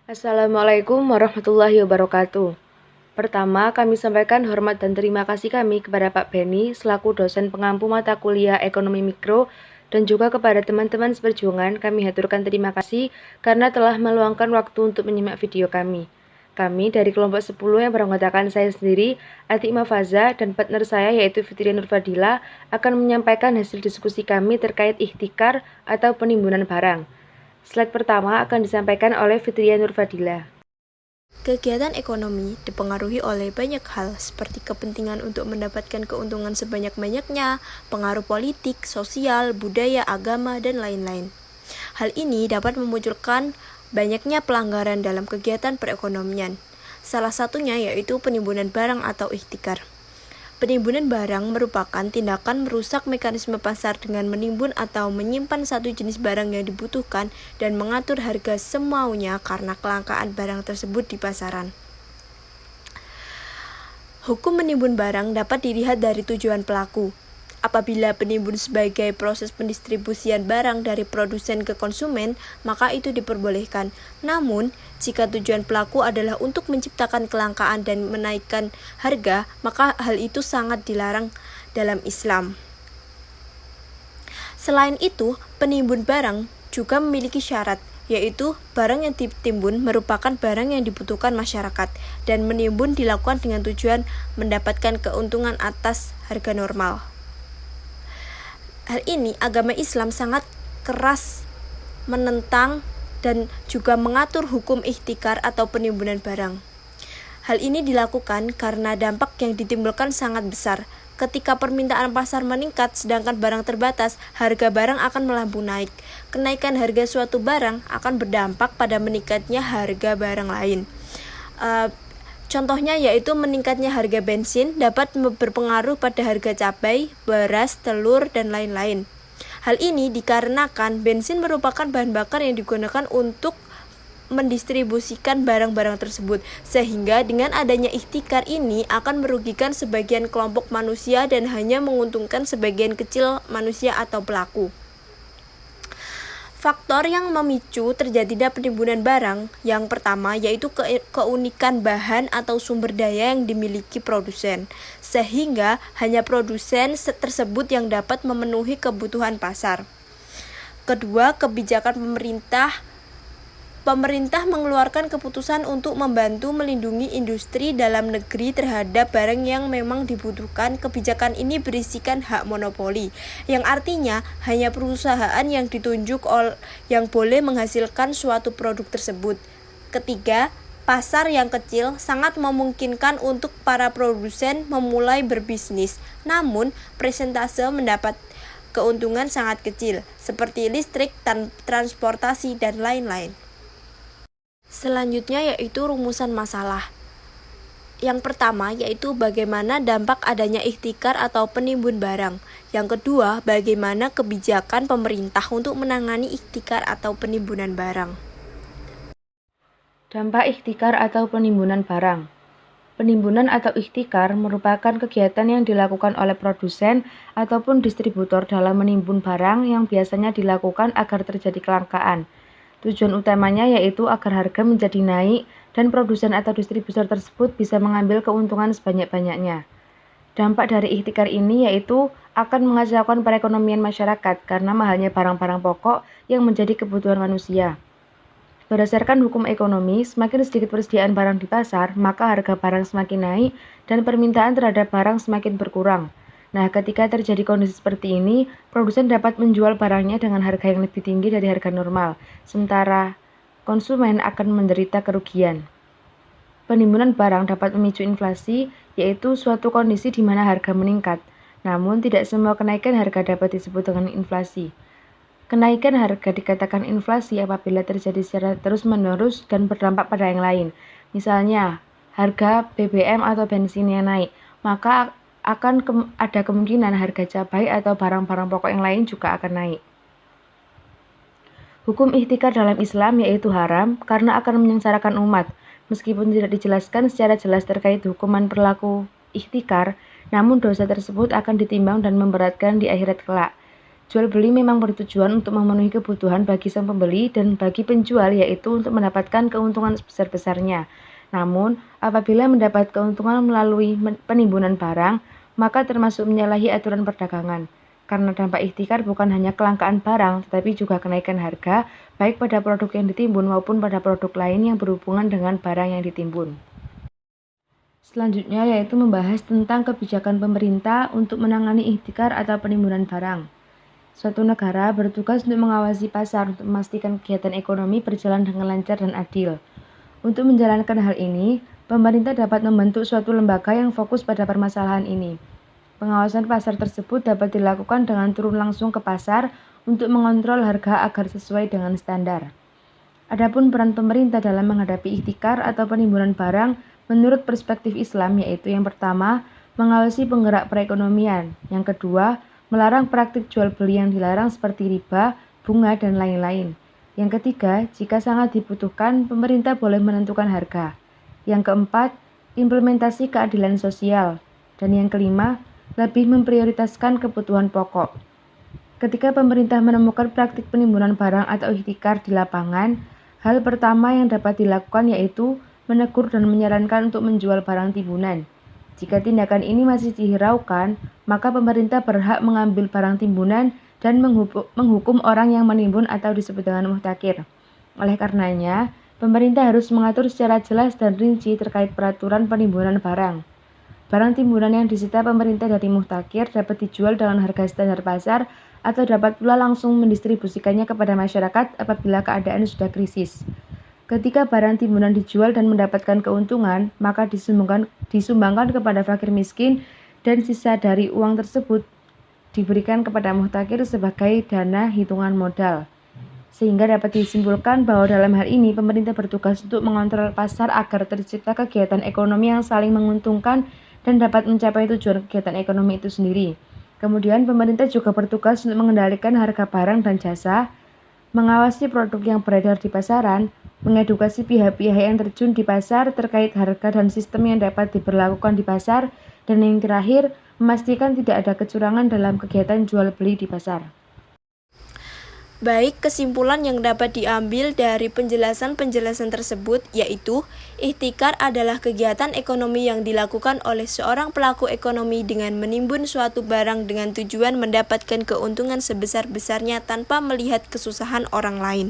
Assalamualaikum warahmatullahi wabarakatuh. Pertama, kami sampaikan hormat dan terima kasih kami kepada Pak Beni selaku dosen pengampu mata kuliah Ekonomi Mikro dan juga kepada teman-teman seperjuangan kami haturkan terima kasih karena telah meluangkan waktu untuk menyimak video kami. Kami dari kelompok 10 yang beranggotakan saya sendiri, Atik Mafaza, dan partner saya yaitu Fitri Nurfadila akan menyampaikan hasil diskusi kami terkait ihtikar atau penimbunan barang. Slide pertama akan disampaikan oleh Fitria Nurfadila. Kegiatan ekonomi dipengaruhi oleh banyak hal seperti kepentingan untuk mendapatkan keuntungan sebanyak-banyaknya, pengaruh politik, sosial, budaya, agama, dan lain-lain. Hal ini dapat memunculkan banyaknya pelanggaran dalam kegiatan perekonomian. Salah satunya yaitu penimbunan barang atau ihtikar. Penimbunan barang merupakan tindakan merusak mekanisme pasar dengan menimbun atau menyimpan satu jenis barang yang dibutuhkan dan mengatur harga semaunya karena kelangkaan barang tersebut di pasaran. Hukum menimbun barang dapat dilihat dari tujuan pelaku. Apabila penimbun sebagai proses pendistribusian barang dari produsen ke konsumen, maka itu diperbolehkan. Namun, jika tujuan pelaku adalah untuk menciptakan kelangkaan dan menaikkan harga, maka hal itu sangat dilarang dalam Islam. Selain itu, penimbun barang juga memiliki syarat, yaitu barang yang ditimbun merupakan barang yang dibutuhkan masyarakat, dan menimbun dilakukan dengan tujuan mendapatkan keuntungan atas harga normal. Hal ini agama Islam sangat keras menentang dan juga mengatur hukum ihtikar atau penimbunan barang. Hal ini dilakukan karena dampak yang ditimbulkan sangat besar. Ketika permintaan pasar meningkat sedangkan barang terbatas, harga barang akan melambung naik. Kenaikan harga suatu barang akan berdampak pada meningkatnya harga barang lain. Contohnya yaitu meningkatnya harga bensin dapat berpengaruh pada harga cabai, beras, telur, dan lain-lain. Hal ini dikarenakan bensin merupakan bahan bakar yang digunakan untuk mendistribusikan barang-barang tersebut, sehingga dengan adanya ihtikar ini akan merugikan sebagian kelompok manusia dan hanya menguntungkan sebagian kecil manusia atau pelaku. Faktor yang memicu terjadinya penimbunan barang yang pertama yaitu keunikan bahan atau sumber daya yang dimiliki produsen, sehingga hanya produsen tersebut yang dapat memenuhi kebutuhan pasar. Kedua, kebijakan pemerintah mengeluarkan keputusan untuk membantu melindungi industri dalam negeri terhadap barang yang memang dibutuhkan. Kebijakan ini berisikan hak monopoli, yang artinya hanya perusahaan yang ditunjuk yang boleh menghasilkan suatu produk tersebut. Ketiga, pasar yang kecil sangat memungkinkan untuk para produsen memulai berbisnis, namun persentase mendapat keuntungan sangat kecil, seperti listrik, transportasi, dan lain-lain. Selanjutnya yaitu rumusan masalah. Yang pertama yaitu bagaimana dampak adanya ihtikar atau penimbun barang. Yang kedua, bagaimana kebijakan pemerintah untuk menangani ihtikar atau penimbunan barang. Dampak ihtikar atau penimbunan barang. Penimbunan atau ihtikar merupakan kegiatan yang dilakukan oleh produsen ataupun distributor dalam menimbun barang yang biasanya dilakukan agar terjadi kelangkaan. Tujuan utamanya yaitu agar harga menjadi naik dan produsen atau distributor tersebut bisa mengambil keuntungan sebanyak-banyaknya. Dampak dari ihtikar ini yaitu akan mengacaukan perekonomian masyarakat karena mahalnya barang-barang pokok yang menjadi kebutuhan manusia. Berdasarkan hukum ekonomi, semakin sedikit persediaan barang di pasar, maka harga barang semakin naik dan permintaan terhadap barang semakin berkurang. Nah, ketika terjadi kondisi seperti ini, produsen dapat menjual barangnya dengan harga yang lebih tinggi dari harga normal, sementara konsumen akan menderita kerugian. Penimbunan barang dapat memicu inflasi, yaitu suatu kondisi di mana harga meningkat. Namun, tidak semua kenaikan harga dapat disebut dengan inflasi. Kenaikan harga dikatakan inflasi apabila terjadi secara terus-menerus dan berdampak pada yang lain. Misalnya, harga BBM atau bensin yang naik, maka akan ada kemungkinan harga cabai atau barang-barang pokok yang lain juga akan naik. Hukum ihtikar dalam Islam yaitu haram karena akan menyengsarakan umat. Meskipun tidak dijelaskan secara jelas terkait hukuman perilaku ihtikar, namun dosa tersebut akan ditimbang dan memberatkan di akhirat kelak. jual beli memang bertujuan untuk memenuhi kebutuhan bagi sang pembeli dan bagi penjual, yaitu untuk mendapatkan keuntungan sebesar-besarnya. Namun, apabila mendapat keuntungan melalui penimbunan barang, maka termasuk menyalahi aturan perdagangan. Karena dampak ihtikar bukan hanya kelangkaan barang, tetapi juga kenaikan harga, baik pada produk yang ditimbun maupun pada produk lain yang berhubungan dengan barang yang ditimbun. Selanjutnya yaitu membahas tentang kebijakan pemerintah untuk menangani ihtikar atau penimbunan barang. Suatu negara bertugas untuk mengawasi pasar untuk memastikan kegiatan ekonomi berjalan dengan lancar dan adil. Untuk menjalankan hal ini, pemerintah dapat membentuk suatu lembaga yang fokus pada permasalahan ini. Pengawasan pasar tersebut dapat dilakukan dengan turun langsung ke pasar untuk mengontrol harga agar sesuai dengan standar. Adapun peran pemerintah dalam menghadapi ihtikar atau penimbunan barang menurut perspektif Islam yaitu yang pertama, mengawasi penggerak perekonomian, yang kedua, melarang praktik jual beli yang dilarang seperti riba, bunga, dan lain-lain. Yang ketiga, jika sangat dibutuhkan, pemerintah boleh menentukan harga. Yang keempat, implementasi keadilan sosial. Dan yang kelima, lebih memprioritaskan kebutuhan pokok. Ketika pemerintah menemukan praktik penimbunan barang atau ihtikar di lapangan, hal pertama yang dapat dilakukan yaitu menegur dan menyarankan untuk menjual barang timbunan. Jika tindakan ini masih dihiraukan, maka pemerintah berhak mengambil barang timbunan dan menghukum orang yang menimbun atau disebut dengan muhtakir. Oleh karenanya, pemerintah harus mengatur secara jelas dan rinci terkait peraturan penimbunan barang. Barang timbunan yang disita pemerintah dari muhtakir dapat dijual dengan harga standar pasar atau dapat pula langsung mendistribusikannya kepada masyarakat apabila keadaan sudah krisis. Ketika barang timbunan dijual dan mendapatkan keuntungan, maka disumbangkan kepada fakir miskin dan sisa dari uang tersebut diberikan kepada muhtakir sebagai dana hitungan modal. Sehingga dapat disimpulkan bahwa dalam hal ini pemerintah bertugas untuk mengontrol pasar agar tercipta kegiatan ekonomi yang saling menguntungkan dan dapat mencapai tujuan kegiatan ekonomi itu sendiri. Kemudian pemerintah juga bertugas untuk mengendalikan harga barang dan jasa, mengawasi produk yang beredar di pasaran, mengedukasi pihak-pihak yang terjun di pasar terkait harga dan sistem yang dapat diberlakukan di pasar, dan yang terakhir, memastikan tidak ada kecurangan dalam kegiatan jual beli di pasar. Baik, kesimpulan yang dapat diambil dari penjelasan-penjelasan tersebut yaitu ihtikar adalah kegiatan ekonomi yang dilakukan oleh seorang pelaku ekonomi dengan menimbun suatu barang dengan tujuan mendapatkan keuntungan sebesar-besarnya tanpa melihat kesusahan orang lain.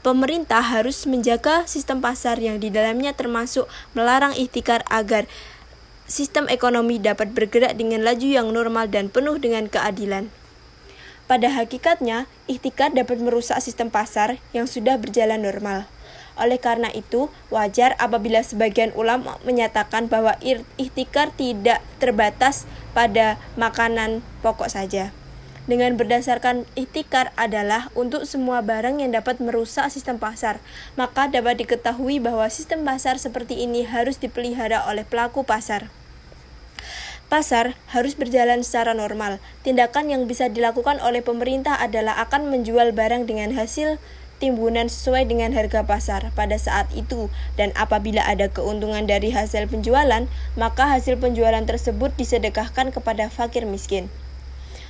Pemerintah harus menjaga sistem pasar yang di dalamnya termasuk melarang ihtikar agar sistem ekonomi dapat bergerak dengan laju yang normal dan penuh dengan keadilan. Pada hakikatnya, ihtikar dapat merusak sistem pasar yang sudah berjalan normal. Oleh karena itu, wajar apabila sebagian ulama menyatakan bahwa ihtikar tidak terbatas pada makanan pokok saja. Dengan berdasarkan ihtikar adalah untuk semua barang yang dapat merusak sistem pasar, maka dapat diketahui bahwa sistem pasar seperti ini harus dipelihara oleh pelaku pasar. Pasar harus berjalan secara normal. Tindakan yang bisa dilakukan oleh pemerintah adalah akan menjual barang dengan hasil timbunan sesuai dengan harga pasar pada saat itu, dan apabila ada keuntungan dari hasil penjualan, maka hasil penjualan tersebut disedekahkan kepada fakir miskin.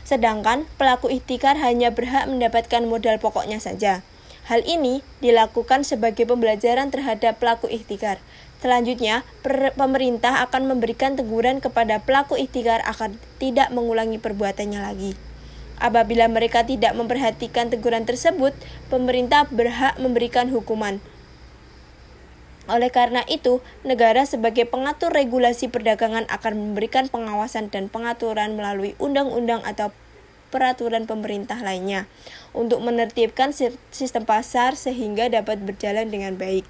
Sedangkan pelaku ihtikar hanya berhak mendapatkan modal pokoknya saja. Hal ini dilakukan sebagai pembelajaran terhadap pelaku ihtikar. Selanjutnya, pemerintah akan memberikan teguran kepada pelaku ihtikar agar tidak mengulangi perbuatannya lagi. Apabila mereka tidak memperhatikan teguran tersebut, pemerintah berhak memberikan hukuman. Oleh karena itu, negara sebagai pengatur regulasi perdagangan akan memberikan pengawasan dan pengaturan melalui undang-undang atau peraturan pemerintah lainnya untuk menertibkan sistem pasar sehingga dapat berjalan dengan baik.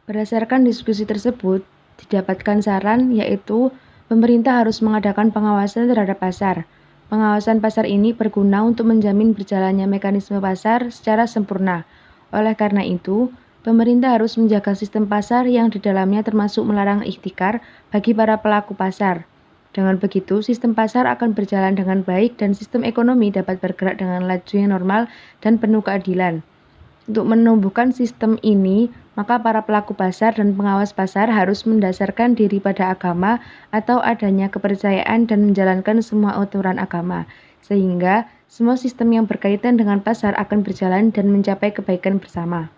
Berdasarkan diskusi tersebut, didapatkan saran yaitu pemerintah harus mengadakan pengawasan terhadap pasar. Pengawasan pasar ini berguna untuk menjamin berjalannya mekanisme pasar secara sempurna. Oleh karena itu, pemerintah harus menjaga sistem pasar yang di dalamnya termasuk melarang ihtikar bagi para pelaku pasar. Dengan begitu, sistem pasar akan berjalan dengan baik dan sistem ekonomi dapat bergerak dengan laju yang normal dan penuh keadilan. Untuk menumbuhkan sistem ini, maka para pelaku pasar dan pengawas pasar harus mendasarkan diri pada agama atau adanya kepercayaan dan menjalankan semua aturan agama, sehingga semua sistem yang berkaitan dengan pasar akan berjalan dan mencapai kebaikan bersama.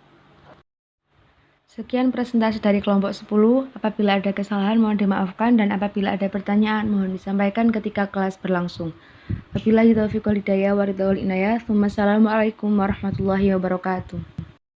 Sekian presentasi dari kelompok 10. Apabila ada kesalahan mohon dimaafkan, dan apabila ada pertanyaan mohon disampaikan ketika kelas berlangsung. Wabillahi taufiq wal hidayah wa ridha wal inayah. Wassalamualaikum warahmatullahi wabarakatuh.